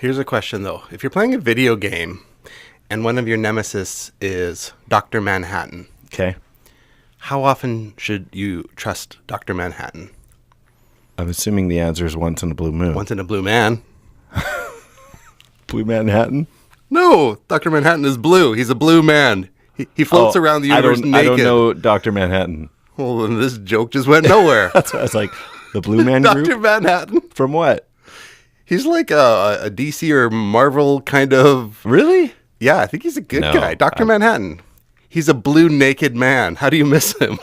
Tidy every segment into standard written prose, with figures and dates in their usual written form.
Here's a question, though. If you're playing a video game and one of your nemesis is Dr. Manhattan, Okay. how often should you trust Dr. Manhattan? I'm assuming the answer is once in a blue moon. Once in a blue man. Blue Manhattan? No, Dr. Manhattan is blue. He's a blue man. He floats around the universe naked. I don't know Dr. Manhattan. Well, then this joke just went nowhere. That's why I was like, the Blue Man Dr. Group? Manhattan. From what? He's like a DC or Marvel kind of... Really? Yeah, I think he's a good No, guy. Dr. Manhattan. He's a blue naked man. How do you miss him?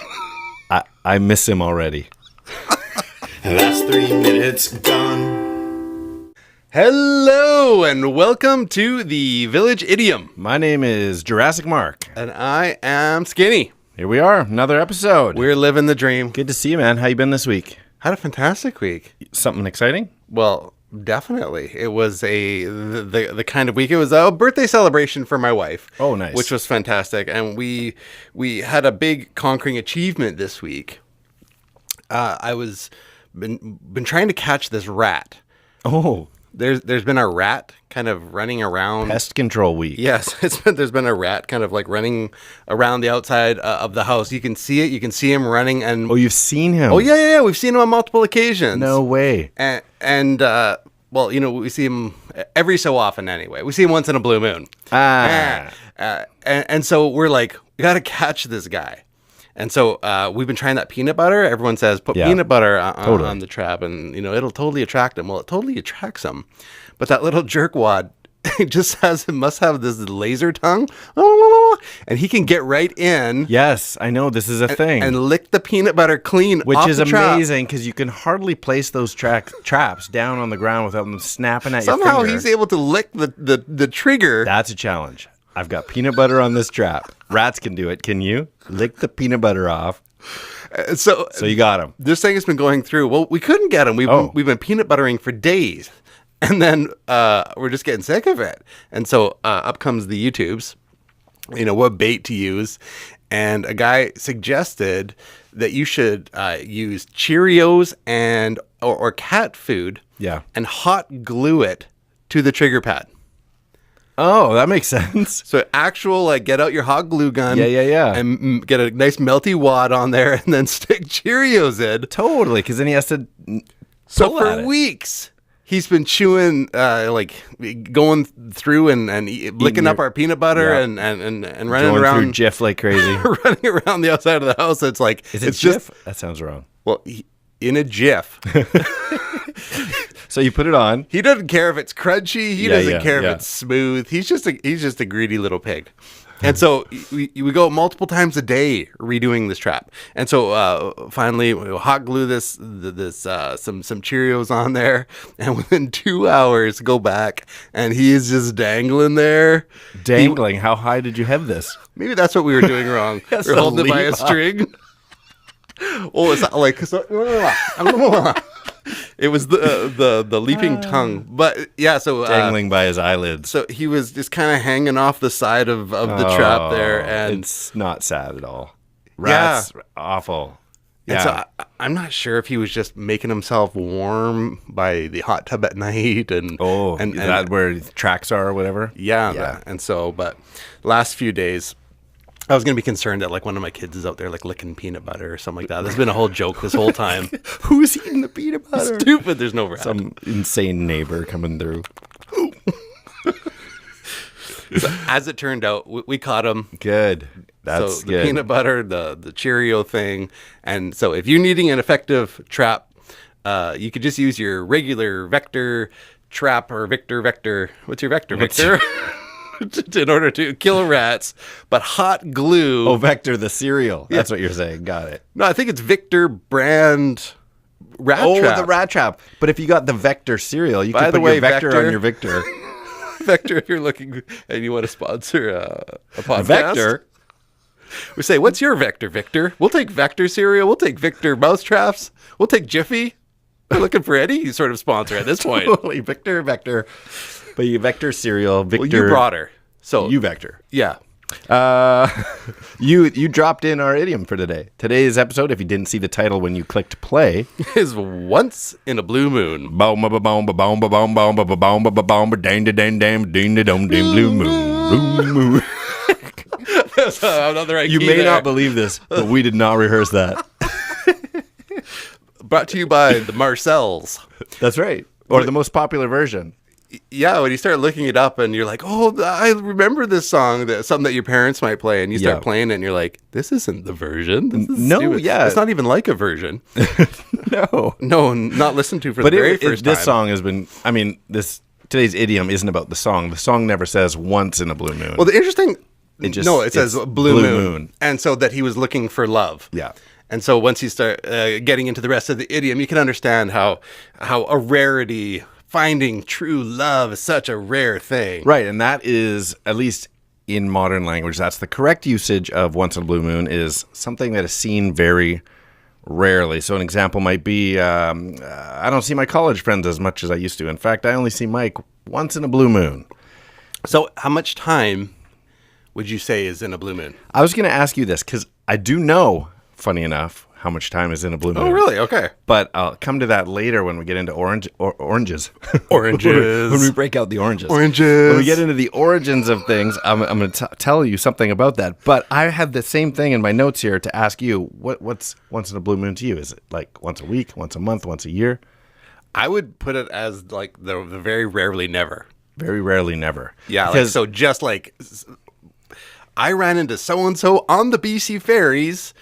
I miss him already. That's 3 minutes gone. Hello, and welcome to the Village Idiom. My name is Jurassic Mark. And I am Skinny. Here we are, another episode. We're living the dream. Good to see you, man. How you been this week? Had a fantastic week. Something exciting? Well, definitely. It was the kind of week. It was a birthday celebration for my wife. Oh, nice. Which was fantastic. And we had a big conquering achievement this week. I was been trying to catch this rat. Oh, There's been a rat kind of running around. pest control week. Yes, there's been a rat kind of like running around the outside of the house. You can see it. You can see him running. And Oh, you've seen him? oh yeah. We've seen him on multiple occasions. No way. And well, you know, we see him every so often anyway. We see him once in a blue moon. And so we're like, we got to catch this guy. And so we've been trying that peanut butter. Everyone says put peanut butter on the trap, and you know it'll totally attract him. Well, it totally attracts him, but that little jerkwad must have this laser tongue, and he can get right in. Yes, I know. This is a thing. And lick the peanut butter clean, Which off is the trap. amazing because you can hardly place those traps down on the ground without them snapping at your Somehow finger. he's able to lick the trigger. That's a challenge. I've got peanut butter on this trap. Rats can do it. Can you? Lick the peanut butter off. So you got him. This thing has been going through. Well, we couldn't get him. We've been peanut buttering for days. And then we're just getting sick of it. And so up comes the YouTubes, you know, what bait to use. And a guy suggested that you should use Cheerios or cat food and hot glue it to the trigger pad. Oh, that makes sense. So actual, like, get out your hot glue gun. Yeah. And get a nice melty wad on there and then stick Cheerios in. Totally, because then he has to So pull at for it. weeks, he's been chewing, like going through and licking up our peanut butter and running Going around. through Jif like crazy. Running around the outside of the house. It's like, Is it it's Jif? just, That sounds wrong. well, in a jiff. So you put it on. He doesn't care if it's crunchy. He Yeah, doesn't care yeah. if it's smooth. He's just a greedy little pig. And so we go multiple times a day redoing this trap. And so finally we'll hot glue this some Cheerios on there, and within 2 hours go back and he is just dangling there. Dangling. How high did you have this? Maybe that's what we were doing wrong. Yes, We're the holding it by a leap up. string. Oh, it's not like it was the leaping tongue. But yeah, so Dangling by his eyelids. so he was just kind of hanging off the side of the trap there, and it's not sad at all. Rats, awful. and Yeah. so I'm not sure if he was just making himself warm by the hot tub at night, and and is that where the tracks are or whatever? yeah. And so, but last few days, I was gonna be concerned that like one of my kids is out there like licking peanut butter or something like that. There's been a whole joke this whole time. Who's eating the peanut butter? Stupid. There's no rat. Some insane neighbor coming through. So, as it turned out, we caught him. Good. That's So the good. peanut butter, the Cheerio thing, and so if you're needing an effective trap, you could just use your regular vector trap or vector. What's your vector? Victor? In order to kill rats, but hot glue. Oh, Vector the cereal. That's what you're saying. Got it. No, I think it's Victor brand rat trap. the rat trap. But if you got the Vector cereal, you By could the put way, your Vector Vector- on your Victor. Vector, if you're looking and you want to sponsor a podcast. Vector. We say, what's your Vector, Victor? We'll take Vector cereal. We'll take Victor mousetraps. We'll take Jiffy. We're looking for any sort of sponsor at this point. Totally. Vector. But you Vector cereal. Victor. Well, you brought her. So You Vector. yeah. You dropped in our idiom for today. Today's episode, if you didn't see the title when you clicked play, is Once in a Blue Moon. boom ba boom ba boom ba boom boom ba boom ba boom ba dang da dang dang ding da dum ding blue moon. That's another right You key may there. not believe this, but we did not rehearse that. Brought to you by the Marcells. That's right. Or the most popular version. Yeah, when you start looking it up and you're like, oh, I remember this song, something that your parents might play, and you start playing it and you're like, this isn't the version. This is stupid. yeah. It's not even like a version. No. No, not listened to for the very first time. This song has been, today's idiom isn't about the song. The song never says once in a blue moon. Well, the interesting, it says it's blue moon. And so that he was looking for love. Yeah. And so once you start getting into the rest of the idiom, you can understand how a rarity, finding true love is such a rare thing. Right, and that is, at least in modern language, that's the correct usage of once in a blue moon, is something that is seen very rarely. So an example might be, I don't see my college friends as much as I used to. In fact, I only see Mike once in a blue moon. So how much time would you say is in a blue moon? I was going to ask you this, because I do know, funny enough, how much time is in a blue moon. Oh, really? Okay. But I'll come to that later when we get into oranges. Oranges. When we break out the oranges. Oranges. When we get into the origins of things, I'm going to tell you something about that. But I have the same thing in my notes here to ask you, what's once in a blue moon to you? Is it like once a week, once a month, once a year? I would put it as like the very rarely never. Very rarely never. Yeah, Because, so just like I ran into so-and-so on the BC ferries,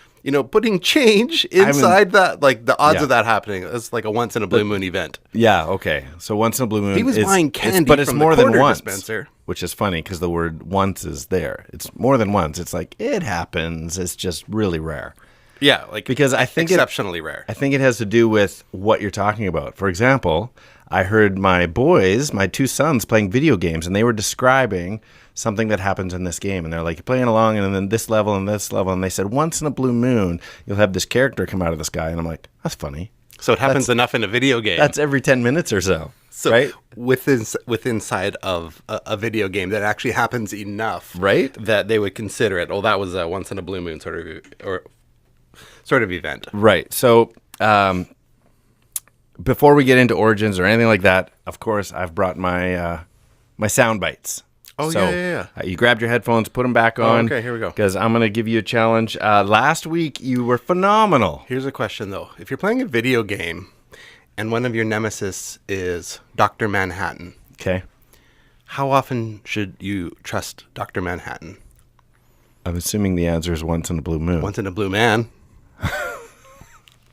putting change inside that, like the odds of that happening. It's like a once in a blue moon event. yeah, okay. So once in a blue moon. He was buying candy but it's from more the than quarter once, dispenser. which is funny because the word once is there. It's more than once. It's like, it happens. It's just really rare. Yeah, like Because I think exceptionally rare. I think it has to do with what you're talking about. For example, I heard my two sons playing video games, and they were describing something that happens in this game. And they're like, playing along, and then this level and this level. And they said, once in a blue moon, you'll have this character come out of the sky. And I'm like, that's funny. So it happens enough in a video game. That's every 10 minutes or so. So right? Inside of a video game that actually happens enough, Right? that they would consider it. Oh, that was a once in a blue moon sort of event. Right. So before we get into origins or anything like that, of course, I've brought my my sound bites. Oh, so, yeah. You grabbed your headphones, put them back on. Okay, here we go. Because I'm going to give you a challenge. Last week, you were phenomenal. Here's a question though: if you're playing a video game and one of your nemesis is Dr. Manhattan, Okay. how often should you trust Dr. Manhattan? I'm assuming the answer is once in a blue moon. Once in a blue man.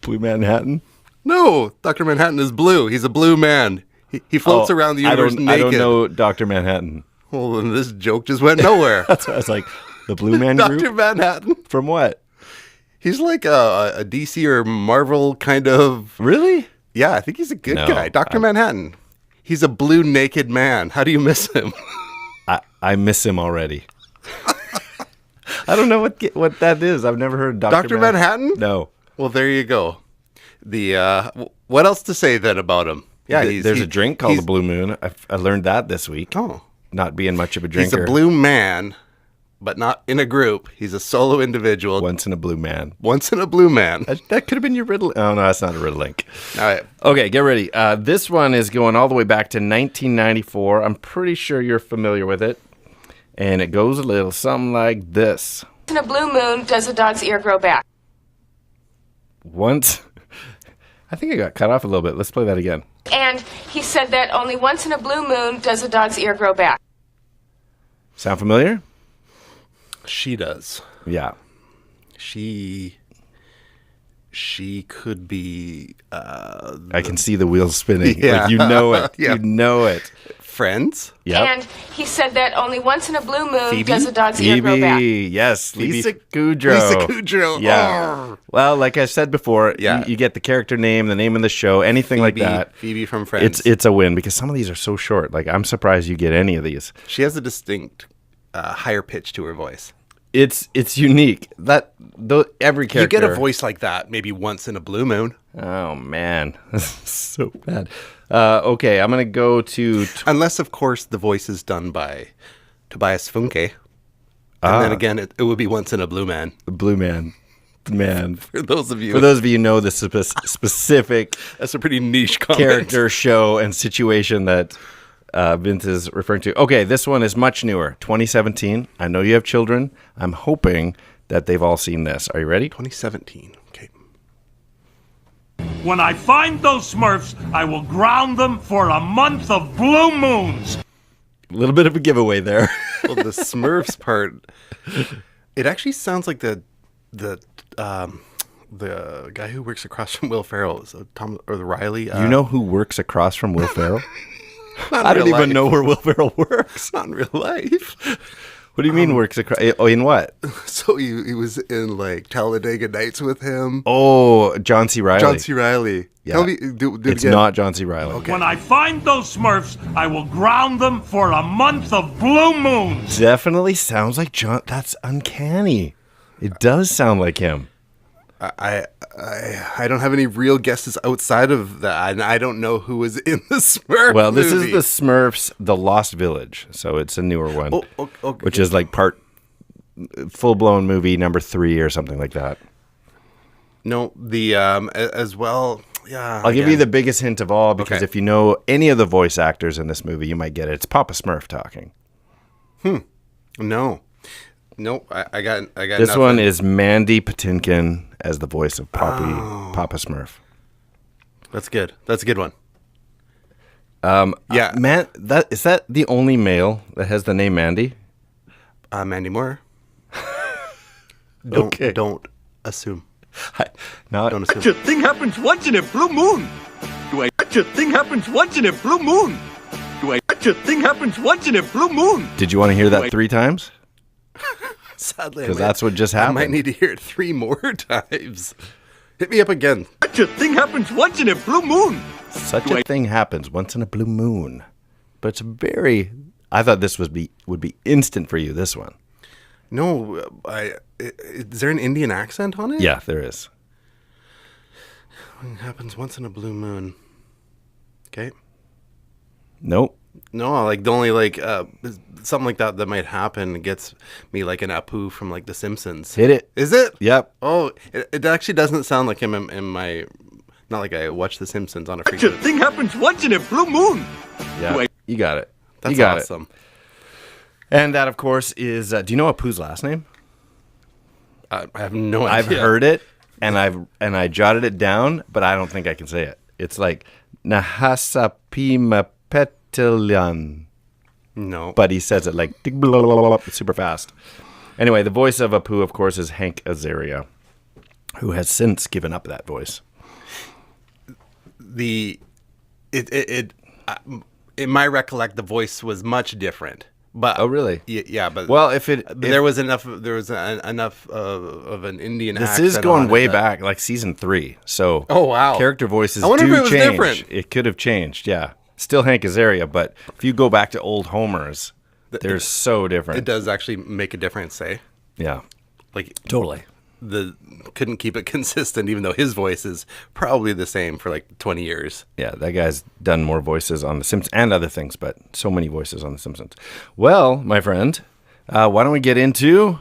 Blue Manhattan? No, Dr. Manhattan is blue. He's a blue man. He floats around the universe naked. I don't know Dr. Manhattan. Well, then this joke just went nowhere. That's why I was like, the Blue Man Dr. Group? Manhattan. From what? He's like a DC or Marvel kind of. Really? Yeah, I think he's a good No, guy. Dr. Manhattan. He's a blue naked man. How do you miss him? I miss him already. I don't know what that is. I've never heard Dr. Manhattan? No. Well, there you go. What else to say then about him? Yeah, There's a drink called the Blue Moon. I learned that this week. Oh. Not being much of a He's drinker. a blue man, but not in a group. He's a solo individual. Once in a blue man. Once in a blue man. That could have been your riddle. Oh, no, that's not a riddle link. All right. Okay, get ready. This one is going all the way back to 1994. I'm pretty sure you're familiar with it. And it goes a little something like this. In a blue moon, does a dog's ear grow back? Once. I think I got cut off a little bit. Let's play that again. And he said that only once in a blue moon does a dog's ear grow back. Sound familiar? She does. Yeah. She could be I can see the wheels spinning. Yeah. Like, you know it. Yeah. You know it. Friends. Yep. And he said that only once in a blue moon Phoebe? does a dog's ear grow back. Phoebe. Yes. Phoebe. Lisa Kudrow. Lisa Kudrow. Yeah. Oh. Well, like I said before, Yeah. you get the character name, the name of the show, anything like that. Phoebe from Friends. It's a win because some of these are so short. Like, I'm surprised you get any of these. She has a distinct higher pitch to her voice. It's unique. Every character. You get a voice like that maybe once in a blue moon. Oh man, so bad. Okay, I'm gonna go to. Unless, of course, the voice is done by Tobias Funke. And then again, it would be Once in a Blue Man. Blue Man. Man. For those of you who know the specific that's a pretty niche comment. Character, show, and situation that Vince is referring to. Okay, this one is much newer. 2017. I know you have children. I'm hoping that they've all seen this. Are you ready? 2017. Okay. When I find those Smurfs, I will ground them for a month of blue moons. A little bit of a giveaway there. Well, the Smurfs part, it actually sounds like the guy who works across from Will Ferrell, so Tom or the Riley. You know who works across from Will Ferrell? I don't even know where Will Ferrell works. Not in real life. What do you mean works across? Oh, in what? So he was in like Talladega Nights with him. Oh, John C. Reilly. John C. Reilly. Yeah. Tell me, do it It's again. not John C. Reilly. Okay. When I find those Smurfs, I will ground them for a month of blue moons. Definitely sounds like John. That's uncanny. It does sound like him. I don't have any real guesses outside of that, and I don't know who was in the Smurf Well, this movie. is the Smurfs, The Lost Village, so it's a newer one, Okay. which is like part full-blown movie number 3 or something like that. No, the as well. Yeah, I'll give you the biggest hint of all, because Okay. if you know any of the voice actors in this movie, you might get it. It's Papa Smurf talking. No, I got. This nothing. one is Mandy Patinkin as the voice of Papa Smurf. That's good. That's a good one. Yeah, Man, is that the only male that has the name Mandy? Mandy Moore. Okay. Don't assume. Not Don't Such assume. a thing happens once in a blue moon. Such a thing happens once in a blue moon. Such a thing happens once in a blue moon. Did you want to hear that 3 times? Sadly, Because that's what just happened. I might need to hear it 3 more times. Hit me up again. Such a thing happens once in a blue moon. Such a thing happens once in a blue moon. But it's very... I thought this would be instant for you, this one. No, is there an Indian accent on it? Yeah, there is. It happens once in a blue moon. Okay. Nope. No, like the only like something like that might happen gets me like an Apu from like The Simpsons. Hit it. Is it? Yep. Oh, it actually doesn't sound like him in my. Not like I watch The Simpsons on a Such a frequent. thing happens once in a blue moon. Yeah. You got it. That's you got awesome. it. And that, of course, is... do you know Apu's last name? I have no idea. I've heard it, and I jotted it down, but I don't think I can say it. It's like Nahasapimapetilian. No. But he says it like blah, blah, blah, blah, super fast. Anyway, the voice of Apu, of course, is Hank Azaria, who has since given up that voice. In my recollect, the voice was much different. But Oh, really? Yeah, but Well, there was enough of an Indian this accent is going on it way that- back, like season 3. So Oh, wow. character voices I wonder do if it was change. different. It could have changed, yeah. Still Hank Azaria, but if you go back to old Homers, they're so different. It does actually make a difference, eh? Yeah, Like totally. couldn't keep it consistent, even though his voice is probably the same for like 20 years. Yeah, that guy's done more voices on The Simpsons and other things, but so many voices on The Simpsons. Well, my friend, why don't we get into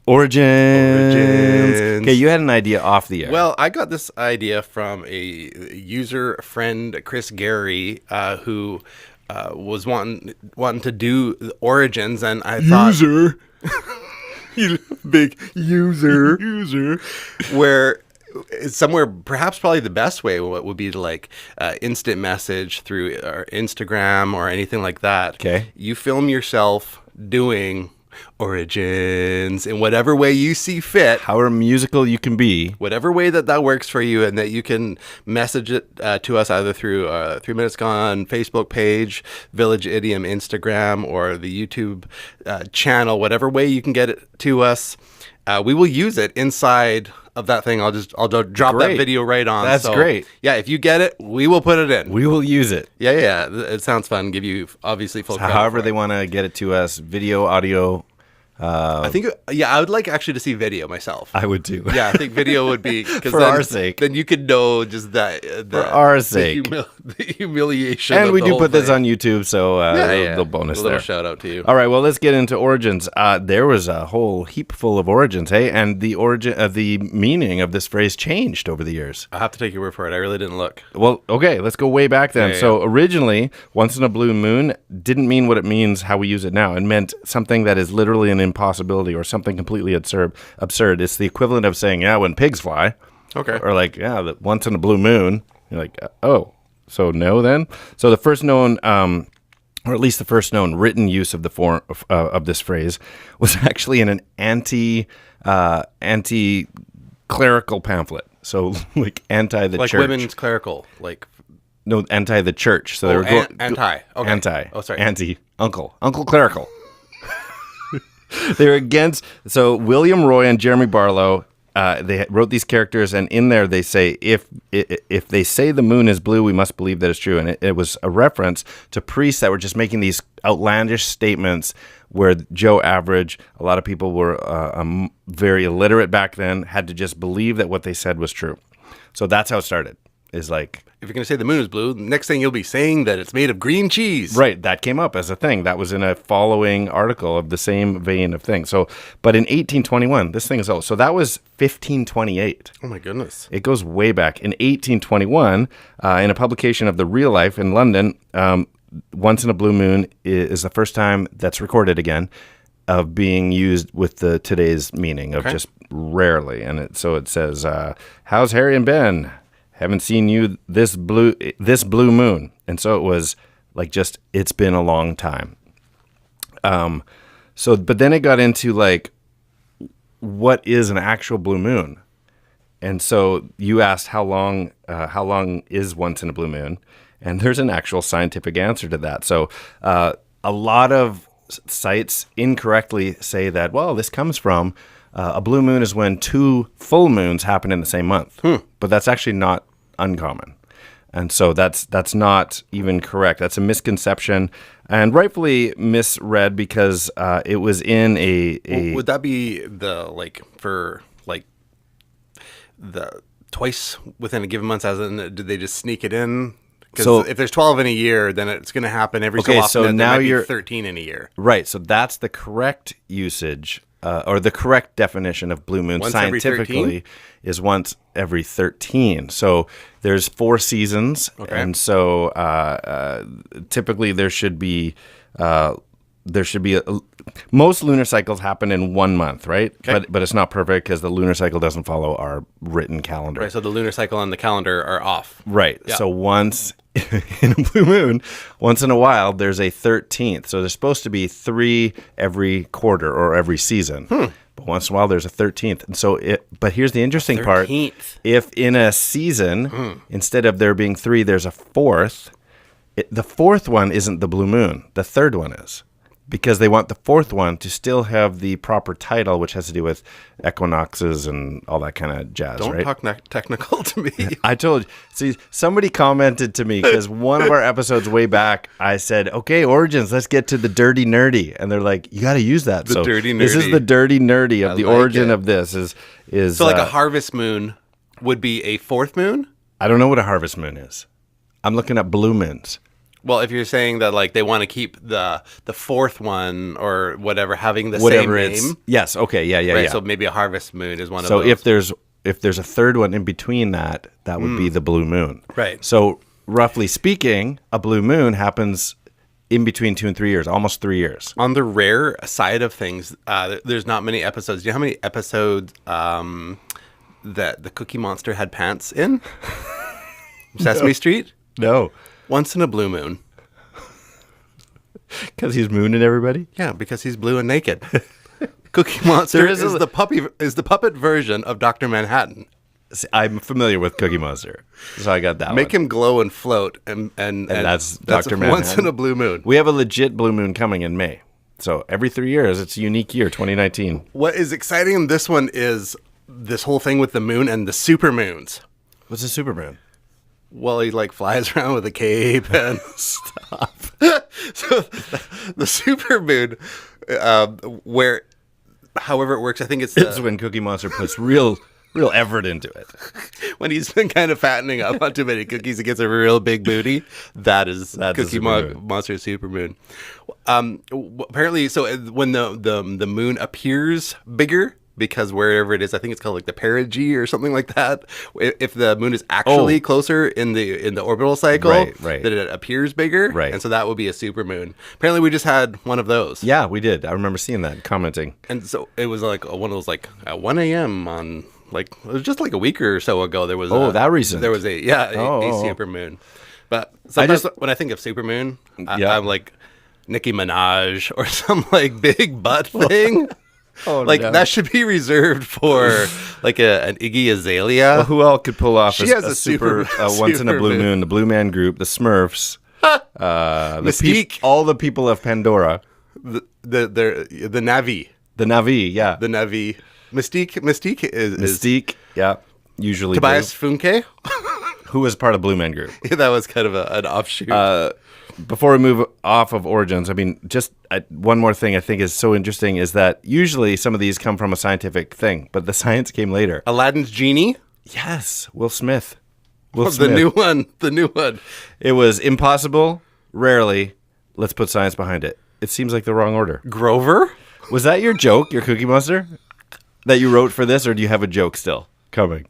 Origins? Okay, you had an idea off the air. Well, I got this idea from a user friend, Chris Gary, who was wanting to do the Origins, and I thought you big user where somewhere perhaps probably the best way would be to like instant message through our Instagram or anything like that. Okay. You film yourself doing Origins in whatever way you see fit. however musical you can be. Whatever way that works for you, and that you can message it to us either through 3 Minutes Gone Facebook page, Village Idiom Instagram, or the YouTube channel. Whatever way you can get it to us, we will use it inside of that thing. I'll drop Great. that video right on. That's great. Yeah, if you get it, we will put it in. We will use it. Yeah, it sounds fun. Give you obviously full credit However for they it. want to get it to us, video, audio, I think, I would like actually to see video myself. I would too. Yeah, I think video would be For our sake. Then you could know just that For our sake. the humiliation. And of we the do whole put this thing. on YouTube, so little bonus a little there. shout out to you. All right, well, let's get into origins. There was a whole heap full of origins, hey, and the the meaning of this phrase changed over the years. I have to take your word for it. I really didn't look. Well, okay, let's go way back then. Yeah. So originally, once in a blue moon didn't mean what it means how we use it now. It meant something that is literally an impossibility or something completely absurd. It's the equivalent of saying, yeah, when pigs fly. Okay. Or like, yeah, once in a blue moon. You're like, oh, so no then? So the first known, or at least the first known written use of the form of this phrase was actually in an anti-clerical pamphlet. So like anti the Like church. women's clerical, like No, anti the church. So they were anti. Okay. Anti. Oh, sorry. Uncle clerical. They were against. So William Roy and Jeremy Barlow, they wrote these characters, and in there they say, if they say the moon is blue, we must believe that it's true. And it was a reference to priests that were just making these outlandish statements where Joe Average, a lot of people were very illiterate back then, had to just believe that what they said was true. So that's how it started. Is like, if you're going to say the moon is blue, the next thing you'll be saying that it's made of green cheese. right, that came up as a thing. That was in a following article of the same vein of thing. So, but in 1821, this thing is old. So that was 1528. Oh my goodness. It goes way back. In 1821, in a publication of The Real Life in London, once in a blue moon is the first time that's recorded again of being used with the today's meaning of just rarely. And so it says, how's Harry and Ben? Haven't seen you this blue moon. And so it was like just, it's been a long time. But then it got into like, what is an actual blue moon? And so you asked how long is once in a blue moon? And there's an actual scientific answer to that. So a lot of sites incorrectly say that, well, this comes from a blue moon is when two full moons happen in the same month. But that's actually not uncommon. And so that's not even correct. That's a misconception and rightfully misread because it was in a Would that be the twice within a given month? As in, did they just sneak it in? Because if there's 12 in a year, then it's going to happen every so often. So and now there might you're be 13 in a year. Right. So that's the correct usage or the correct definition of blue moon Once every scientifically is once every 13. So there's 4 seasons. Okay. And so typically there should be most lunar cycles happen in 1 month, right? Okay. But it's not perfect because the lunar cycle doesn't follow our written calendar. Right, so the lunar cycle and the calendar are off. Right. Yeah. So once in a blue moon, once in a while, there's a 13th. So there's supposed to be 3 every quarter or every season. But once in a while, there's a 13th. And so but here's the interesting part. 13th. If in a season, instead of there being 3, there's a 4th, the 4th one isn't the blue moon. The 3rd one is. Because they want the 4th one to still have the proper title, which has to do with equinoxes and all that kind of jazz, Don't right? talk technical to me. I told you. See, somebody commented to me because one of our episodes way back, I said, okay, origins, let's get to the dirty nerdy. And they're like, you got to use that. The dirty This is nerdy. the dirty nerdy of I the like origin it. of this is So like a harvest moon would be a 4th moon? I don't know what a harvest moon is. I'm looking at blue moons. Well, if you're saying that like they want to keep the 4th one or whatever having the Whatever same it's name. yes, okay, yeah. Right, so maybe a harvest moon is one So of those. if there's a 3rd one in between that would be the blue moon. Right. So roughly speaking, a blue moon happens in between 2 and 3 years, almost 3 years. On the rare side of things, there's not many episodes. Do you know how many episodes that the Cookie Monster had pants in? Sesame Street? No. Once in a blue moon. Because he's mooning everybody? Yeah, because he's blue and naked. Cookie Monster is the puppet version of Dr. Manhattan. I'm familiar with Cookie Monster, so I got that Make one. him glow and float, and that's Dr. Manhattan. Once in a blue moon. We have a legit blue moon coming in May. So every 3 years, it's a unique year, 2019. What is exciting in this one is this whole thing with the moon and the super moons. What's a supermoon? Well, he like flies around with a cape and stuff. So the super moon, where however it works, I think it's It's when Cookie Monster puts real effort into it. when he's been kind of fattening up on too many cookies, he gets a real big booty. That's Cookie Monster Supermoon. Apparently, so when the moon appears bigger, because wherever it is, I think it's called like the perigee or something like that. If the moon is actually closer in the orbital cycle, Right. that it appears bigger, Right. and so that would be a supermoon. Apparently, we just had one of those. Yeah, we did. I remember seeing that, commenting. And so it was like one of those like at 1 a.m. on like it was just like a week or so ago. There was that recent. There was a supermoon. But sometimes when I think of supermoon, I'm like Nicki Minaj or some like big butt thing. That should be reserved for like an Iggy Azalea. Well, who else could pull off She has a super once in a blue moon? The Blue Man Group, the Smurfs, Mystique, all the people of Pandora, the Navi, the Navi, yeah, the Navi. Mystique is Mystique, yeah, usually Tobias Funke, who was part of Blue Man Group. Yeah, that was kind of an offshoot. Before we move off of origins, I mean, just one more thing I think is so interesting is that usually some of these come from a scientific thing, but the science came later. Aladdin's Genie? Yes, Will Smith. The new one. It was impossible, rarely, let's put science behind it. It seems like the wrong order. Grover? Was that your joke, your Cookie Monster, that you wrote for this, or do you have a joke still coming?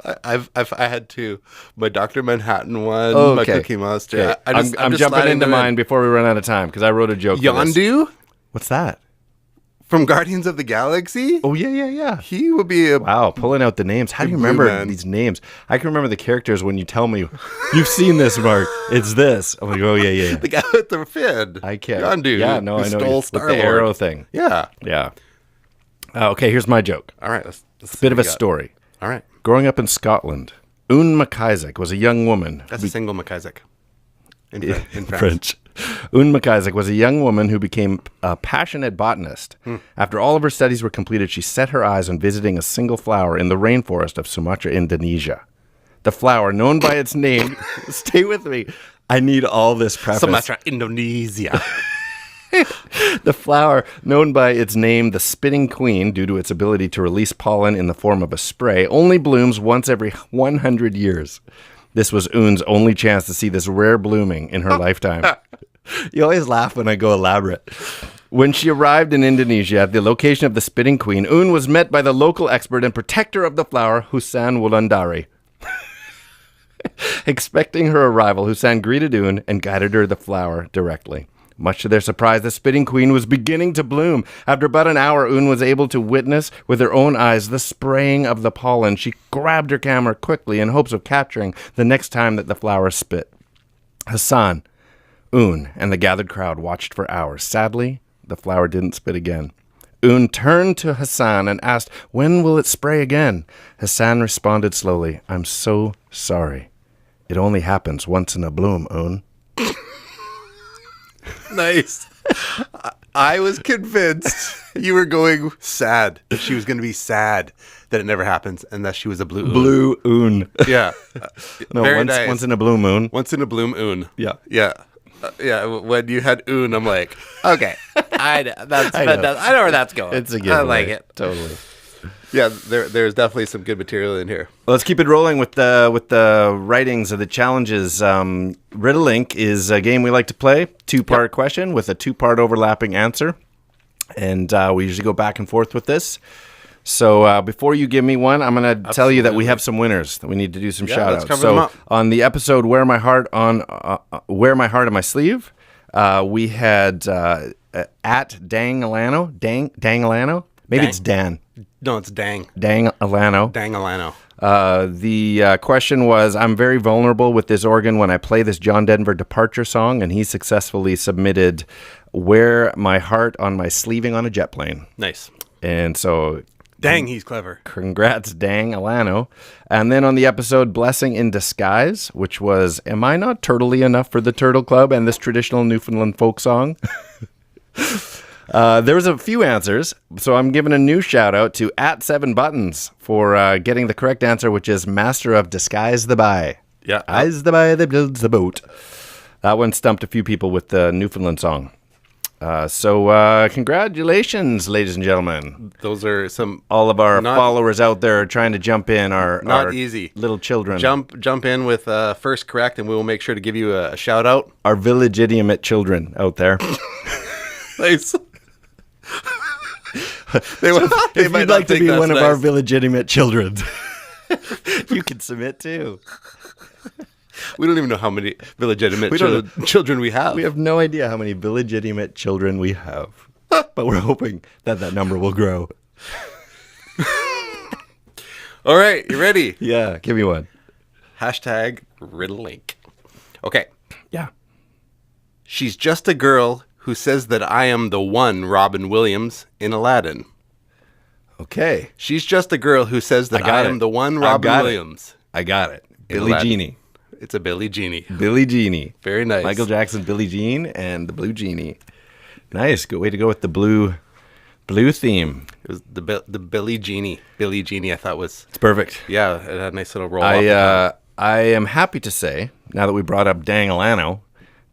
I had two. My Dr. Manhattan one, my Cookie Monster. Okay. I'm jumping into mine before we run out of time because I wrote a joke. Yondu? What's that? From Guardians of the Galaxy? Oh, yeah. He would be a... Wow, pulling out the names. How do you remember these names? I can remember the characters when you tell me, you've seen this, Mark. It's this. I'm like, oh, yeah. The guy with the fin. I can't. Yondu. Yeah, no, I know. Stole With Star-Lord. the arrow thing. Yeah. Okay, here's my joke. All right. It's a bit of a story. All right. Growing up in Scotland, Oon McIsaac was a young woman. That's a single McIsaac. In French. Oon McIsaac was a young woman who became a passionate botanist. After all of her studies were completed, she set her eyes on visiting a single flower in the rainforest of Sumatra, Indonesia. The flower, known by its name... Stay with me. I need all this preface. Sumatra, Indonesia. The flower, known by its name, the spitting queen, due to its ability to release pollen in the form of a spray, only blooms once every 100 years. This was Oon's only chance to see this rare blooming in her lifetime. You always laugh when I go elaborate. When she arrived in Indonesia at the location of the spitting queen, Oon was met by the local expert and protector of the flower, Husan Wulandari. Expecting her arrival, Husan greeted Oon and guided her the flower directly. Much to their surprise, the spitting queen was beginning to bloom. After about an hour, Oon was able to witness with her own eyes the spraying of the pollen. She grabbed her camera quickly in hopes of capturing the next time that the flower spit. Hassan, Oon, and the gathered crowd watched for hours. Sadly, the flower didn't spit again. Oon turned to Hassan and asked, "When will it spray again?" Hassan responded slowly, "I'm so sorry. It only happens once in a bloom, Oon." Nice. I was convinced you were going sad. That she was going to be sad that it never happens and that she was a blue Oon. Blue Oon. Yeah. No, Very once, nice. once in a blue moon. Once in a bloom Oon. Yeah. Yeah. Yeah. When you had Oon, I'm like, okay. I know where that's going. It's a good I like it. Totally. Yeah, there's definitely some good material in here. Well, let's keep it rolling with the writings of the challenges. Riddle-Link is a game we like to play. Two-part question with a two-part overlapping answer. And we usually go back and forth with this. So before you give me one, I'm going to tell you that we have some winners that we need to do some shout-outs. Let's cover them up. On the episode Wear My Heart on My Sleeve, we had at Dang Alano. Maybe it's Dan. No, it's Dang. Dang Alano. Dang Alano. The question was, I'm very vulnerable with this organ when I play this John Denver Departure song, and he successfully submitted Wear My Heart on My Sleeving on a Jet Plane. Nice. And so... Dang, he's clever. Congrats, Dang Alano. And then on the episode Blessing in Disguise, which was, Am I Not Turtley Enough for the Turtle Club and this traditional Newfoundland folk song? There was a few answers, so I'm giving a new shout out to @7buttons for getting the correct answer, which is Master of Disguise the By. Yeah. Eyes the by that builds the boat. That one stumped a few people with the Newfoundland song. So congratulations, ladies and gentlemen. Those are some All of our followers out there trying to jump in are not our easy little children. Jump in with first correct, and we will make sure to give you a shout out. Our Village Idiom children out there. Nice. If you'd like to be one of our Village Idiom children, you can submit too. We don't even know how many illegitimate children we have. We have no idea how many illegitimate children we have, but we're hoping that number will grow. All right, you ready? Yeah, give me one. Hashtag Riddlelink. Okay. Yeah. She's just a girl who says that I am the one Robin Williams in Aladdin. Okay. She's just a girl who says that I am the one Robin Williams. I got it. Billie Jeannie. It's a Billie Jeannie. Billie Jeannie. Very nice. Michael Jackson, Billie Jean, and the Blue Genie. Nice. Good way to go with the blue theme. It was the Billie Jeannie. Billie Jeannie, I thought was... It's perfect. Yeah, it had a nice little roll I am happy to say, now that we brought up Dangalano,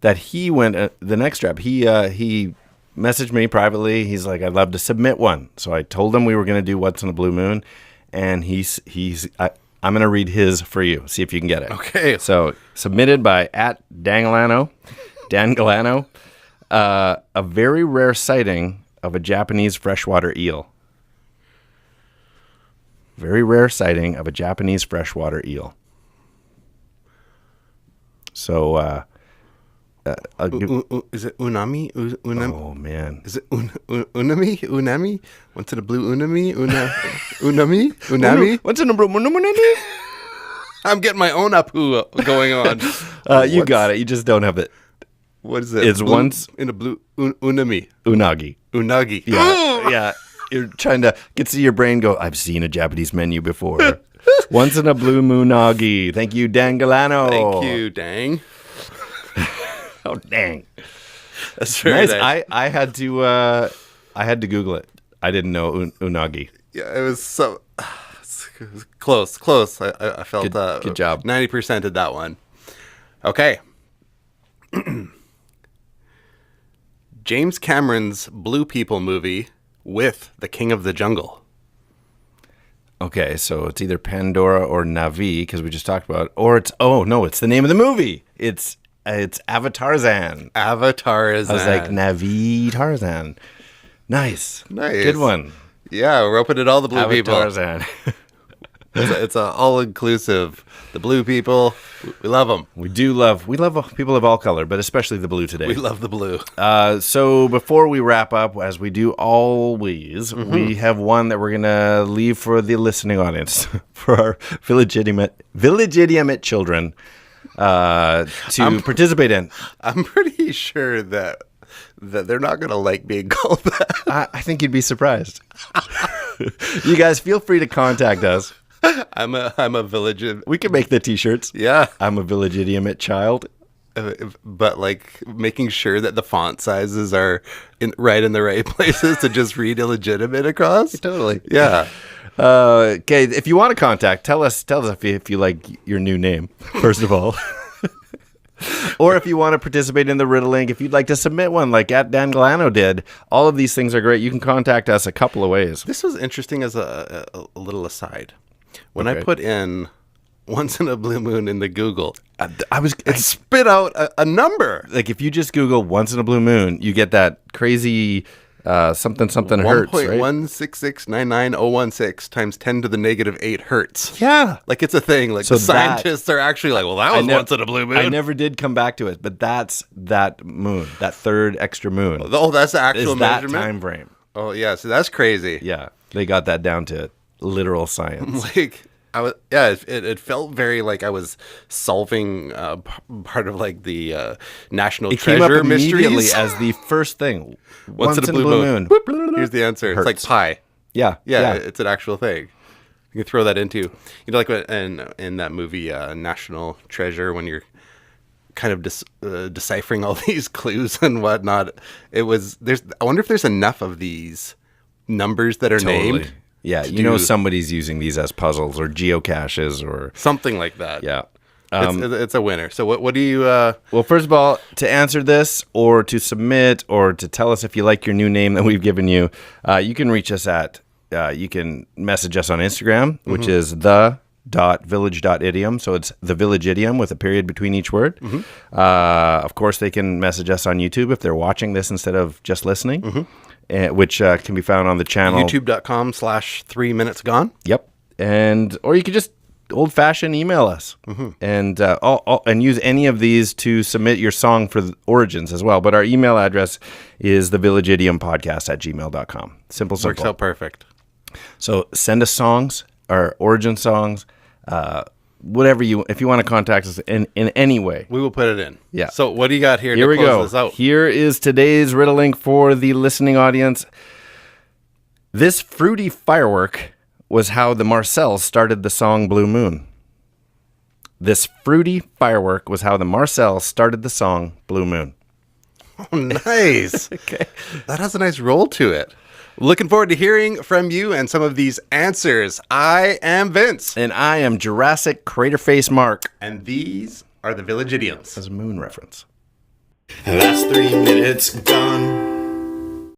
that he went... the next rep, he messaged me privately. He's like, I'd love to submit one. So I told him we were going to do What's in a Blue Moon, and I'm going to read his for you. See if you can get it. Okay. So, submitted by @Dangalano. A very rare sighting of a Japanese freshwater eel. Very rare sighting of a Japanese freshwater eel. So, is it unami? Unami? Oh, man. Is it unami? Unami? What's in a blue unami? Unami? Unami? What's in a blue unami? I'm getting my own apu going on. You got it. You just don't have it. What is it? It's blue, once in a blue unami. Unagi. Unagi. Yeah. Yeah. You're trying to get to your brain go, I've seen a Japanese menu before. Once in a blue moonagi. Thank you, Dangalano. Thank you, Dang. Oh, dang. That's very nice. I had to Google it. I didn't know unagi. Yeah, it was so it was close. I felt good job. 90% of that one. Okay. James Cameron's Blue People movie with the King of the Jungle. Okay, so it's either Pandora or Navi because we just talked about it, or it's the name of the movie. It's Avatarzan. Avatarzan. I was like, Navi Tarzan. Nice. Good one. Yeah, we're opening all the blue people. Avatarzan. It's a all-inclusive. The blue people, we love them. We love people of all color, but especially the blue today. We love the blue. So before we wrap up, as we do always, we have one that we're going to leave for the listening audience, for our Village Idiom children to participate in. I'm pretty sure that they're not going to like being called that. I think you'd be surprised. You guys feel free to contact us. I'm a village. We can make the t-shirts. Yeah. I'm a Village Idiom child. But like making sure that the font sizes are right in the right places to just read illegitimate across. Totally. Yeah. Okay. If you want to contact, tell us if you like your new name, first of all. Or if you want to participate in the Riddlelink, if you'd like to submit one like @Dangalano did, all of these things are great. You can contact us a couple of ways. This was interesting as a little aside. When I put in Once in a Blue Moon in the Google, it spit out a number. Like if you just Google Once in a Blue Moon, you get that crazy something hertz, right? 1.1669916 times 10 to the negative 8 hertz. Yeah. Like it's a thing. Like the scientists are actually like, well, that was Once in a Blue Moon. I never did come back to it, but that's that moon, that third extra moon. Oh, that's the actual measurement? That time frame. Oh, yeah. So that's crazy. Yeah. They got that down to literal science. Like, it felt very like I was solving part of like the National Treasure came up mysteries. Immediately as the first thing. Once in a blue moon. Here's the answer. Hertz. It's like pi. Yeah. It's an actual thing. You can throw that into, like in that movie National Treasure, when you're kind of deciphering all these clues and whatnot. I wonder if there's enough of these numbers that are named. Yeah, somebody's using these as puzzles or geocaches or something like that. Yeah. It's a winner. So what do you... Well, first of all, to answer this or to submit or to tell us if you like your new name that we've given you, you can reach us at, you can message us on Instagram, which is the.village.idiom. So it's the Village Idiom with a period between each word. Of course, they can message us on YouTube if they're watching this instead of just listening, which can be found on the channel. YouTube.com/3 minutes gone. Yep. Or you could just old-fashioned email us and use any of these to submit your song for the origins as well. But our email address is thevillageidiom@gmail.com. Simple. Works out perfect. So send us songs, our origin songs, whatever if you want to contact us in any way. We will put it in. Yeah. So what do you got here Here to we close go. this out? Here is today's riddling for the listening audience. This fruity firework was how the Marcells started the song Blue Moon. This fruity firework was how the Marcells started the song Blue Moon. Oh, nice. Okay. That has a nice roll to it. Looking forward to hearing from you and some of these answers. I am Vince. And I am Jurassic Crater Face Mark. And these are the Village Idioms. As a moon reference. That's 3 minutes gone.